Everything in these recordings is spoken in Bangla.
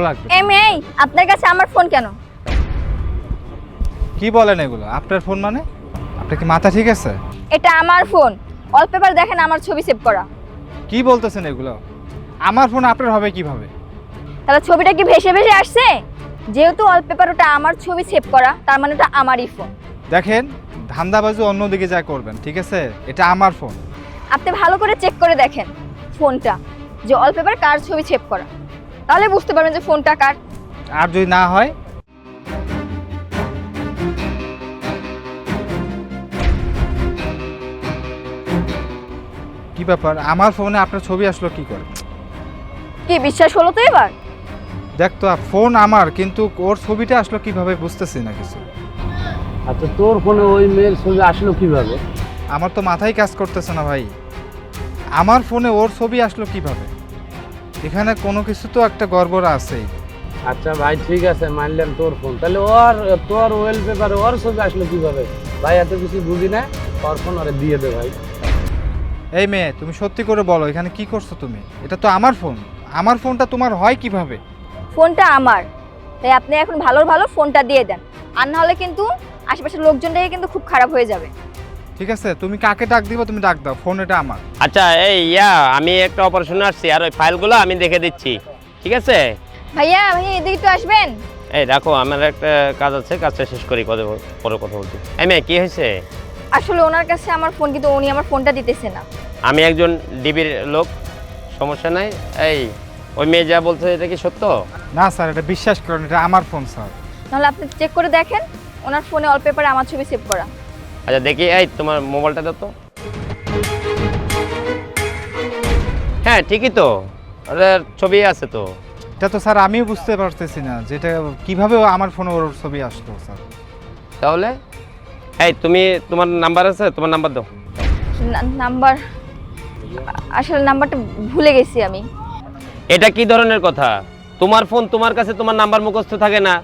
লাগবে। এই আপনার কাছে আমার ফোন কেন? কি বলেন এগুলো? আপনার ফোন মানে? আপনার কি মাথা ঠিক আছে? এটা আমার ফোন, ওয়ালপেপার দেখেন আমার ছবি সেভ করা। কি বলতেছেন এগুলো? আমার ফোন আপনার হবে কিভাবে? তাহলে ছবিটা কি ভেসে ভেসে আসছে? যেহেতু ওয়ালপেপার ওটা আমার ছবি সেভ করা, তার মানে ওটা আমারই ফোন। দেখেন, ধান্দাবাজি অন্যদিকে যা করবেন, ঠিক আছে? এটা আমার ফোন। আপনি ভালো করে চেক করে দেখেন ফোনটা, যে ওয়ালপেপার কার ছবি সেভ করা, তাহলে বুঝতে পারবেন যে ফোনটা কার। আর যদি না হয়? কি ব্যাপার, আমার ফোনে আপনার ছবি আসলো কি করে? কি বিশ্বাস হলো তো এবার? দেখ তো, ফোন আমার, কিন্তু ওর ছবিটা আসলো কিভাবে বুঝতেছি না কিছু। আচ্ছা, তোর ফোনে ওই মেয়ের ছবি আসলো কিভাবে? আমার তো মাথায় কাজ করতেছে না ভাই। আমার ফোনে ওর ছবি আসলো কিভাবে? এখানে কোনো কিছু তো একটা গড়বড় আছেই। আচ্ছা ভাই, ঠিক আছে, মানলাম তোর ফোন, তাহলে তোর ওয়ালপেপারে ওর ছবি আসলো কিভাবে? ভাই এত কিছু বুঝি না, ওর ফোন ওরে দিয়ে দে ভাই। এই মেয়ে, তুমি সত্যি করে বলো, এখানে কি করছো তুমি? এটা তো আমার ফোন, আমার ফোনটা তোমার হয় কিভাবে? ফোনটা আমার, তাই আপনি এখন ভালো ভালো ফোনটা দিয়ে দেন, আর না হলে কিন্তু আশেপাশের লোকজনটাকে কিন্তু খুব খারাপ হয়ে যাবে। ঠিক আছে, তুমি কাকে ডাক দিবা তুমি ডাক দাও, ফোন এটা আমার। আচ্ছা আমি একটা অপারেশনে আসছি, আর ওই ফাইলগুলো আমি দেখে দিচ্ছি, ঠিক আছে? ভাইয়া এদিকে একটু আসবেন। এই দেখো, আমার একটা কাজ আছে, কাজটা শেষ করি, পরে কথা বলছি। এই মেয়ে, কি হয়েছে? আসলে ওনার কাছে আমার ফোন, কিন্তু উনি আমার ফোনটা দিতেছে না। আমি একজন ডিবির লোক, সমস্যা নাই। এই ওই মেয়ে যা বলছে এটা কি সত্য? না স্যার, এটা বিশ্বাস করেন, এটা আমার ফোন স্যার। নাহলে আপনি চেক করে দেখেন, ওনার ফোনে ওয়ালপেপারে আমার ছবি সেভ করা। আচ্ছা দেখি, এই তোমার মোবাইলটা দাও তো। হ্যাঁ ঠিকই তো, ওদের ছবি আছে তো। এটা তো স্যার আমিও বুঝতে পারতেছি না যেটা কিভাবে আমার ফোনে ওর ছবি আসলো স্যার। তাহলে তোমার নাম্বার আছে? তোমার নাম্বার দাও। নাম্বার, আসলে নাম্বারটা ভুলে গেছি আমি। এটা কি ধরনের কথা? তোমার ফোন তোমার কাছে, তোমার নাম্বার মুখস্থ থাকে না?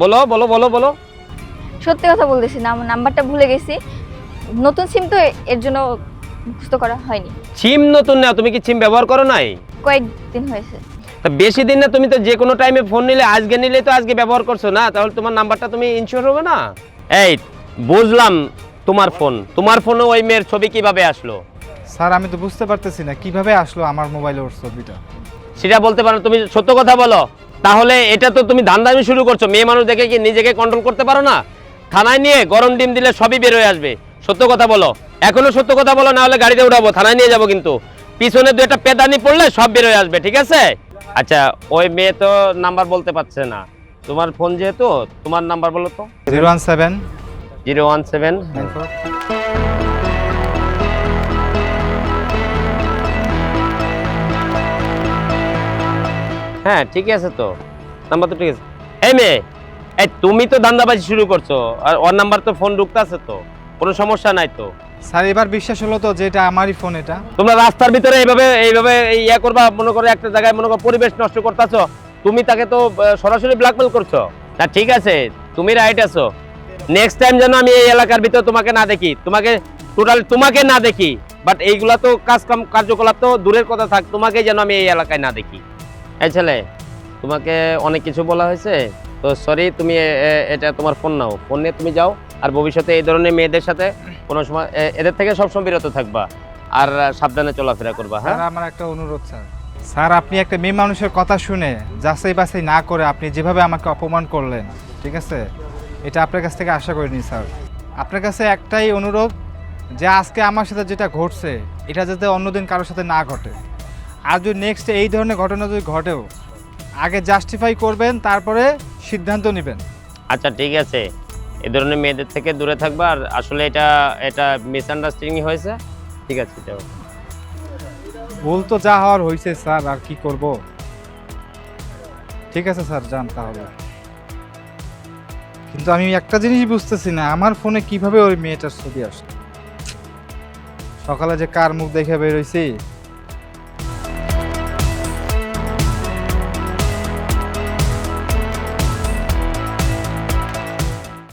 বলো বলো বলো বলো। সত্যি কথা বলতেছি না, আমার নাম্বারটা ভুলে গেছি। নতুন সিম তো, এর জন্য মুখস্থ করা হয়নি। সিম নতুন না? তুমি কি সিম ব্যবহার করো নাই? কয়েকদিন হয়েছে। তা বেশি দিন না, তুমি তো যে কোনো টাইমে ফোন নিলে, আজকে নিলে তো আজকে ব্যবহার করছো না, তাহলে তোমার নাম্বারটা তুমি ইনশিওর হবে না? এই বুঝলাম, তোমার ফোন, তোমার ফোনে ওই মেয়ের ছবি কিভাবে আসলো? স্যার আমি তো বুঝতে পারতেছি না কিভাবে আসলো আমার মোবাইলে ওর ছবিটা। সেটা বলতে পারো? তুমি সত্য কথা বলো। তাহলে এটা তো তুমি ধান্দামি শুরু করছো। মেয়ে মানুষ দেখে কি নিজেকে কন্ট্রোল করতে পারো না? থানায় নিয়ে গরম ডিম দিলে সবই বের হয়ে আসবে। সত্য কথা বলো, এখনো সত্য কথা বলো, না হলে গাড়িতে উঠাবো, থানায় নিয়ে যাবো, কিন্তু পিছনে দু একটা পেদানি পড়লে সব বের হয়ে আসবে, ঠিক আছে? আচ্ছা, ওই মেয়ে তো নাম্বার বলতে পারছে না, তোমার ফোন যেহেতু, তোমার নাম্বার বলো তো। 017 017 হ্যাঁ ঠিক আছে তো, নাম্বার তো ঠিক আছে। এই মেয়ে, তুমি তো ধান্দাবাজি শুরু করছো, আর ওর নাম্বার তো ফোন ঢুকতেছে তো, কোনো সমস্যা নাই তো? স্যার এবার বিশ্বাস হলো তো যে এটা আমারই ফোন। এটা তোমরা রাস্তার ভিতরে এইভাবে ইয়া করবা, মনে করো একটা জায়গায় মনে করো পরিবেশ নষ্ট করতেছো, তুমি তাকে তো সরাসরি ব্ল্যাকমেল করছো না। ঠিক আছে, তুমি রাইট আছো। নেক্সট টাইম যেন আমি এই এলাকার ভিতরে তোমাকে না দেখি, তোমাকে না দেখি, বাট এইগুলা তো কার্যকলাপ তো দূরের কথা থাক, তোমাকে যেন আমি এই এলাকায় না দেখি। এই ছেলে, তোমাকে অনেক কিছু বলা হয়েছে তো, সরি। তুমি এটা তোমার ফোন নাও, ফোন নিয়ে তুমি যাও, আর ভবিষ্যতে এই ধরনের মেয়েদের সাথে কোনো সময়, এদের থেকে সবসময় বিরত থাকবা, আর সাবধানে চলাফেরা করবা। হ্যাঁ, স্যার আমার একটা অনুরোধ স্যার। স্যার আপনি একটা মেয়ে মানুষের কথা শুনে যাচাই বাছাই না করে আপনি যেভাবে আমাকে অপমান করলেন, ঠিক আছে, এটা আপনার কাছ থেকে আশা করিনি স্যার। আপনার কাছে একটাই অনুরোধ, যে আজকে আমার সাথে যেটা ঘটছে এটা যাতে অন্যদিন কারোর সাথে না ঘটে। আর যদি নেক্সট এই ধরনের ঘটনা যদি ঘটেও, আগে জাস্টিফাই করবেন, তারপরে সিদ্ধান্ত নেবেন। আচ্ছা ঠিক আছে, এই ধরনের মেয়েদের থেকে দূরে থাকবা, আর আসলে এটা মিসআন্ডারস্ট্যান্ডিং হয়েছে, ঠিক আছে? যাও। ভুল তো যা হওয়ার হয়েছে স্যার, আর কি করব। ঠিক আছে স্যার, যান তাহলে। কিন্তু আমি একটা জিনিস বুঝতেছি না, আমার ফোনে কিভাবে ওই মেয়েটার ছবি আসলো। সকালে যে কার মুখ দেখে বের হইছি,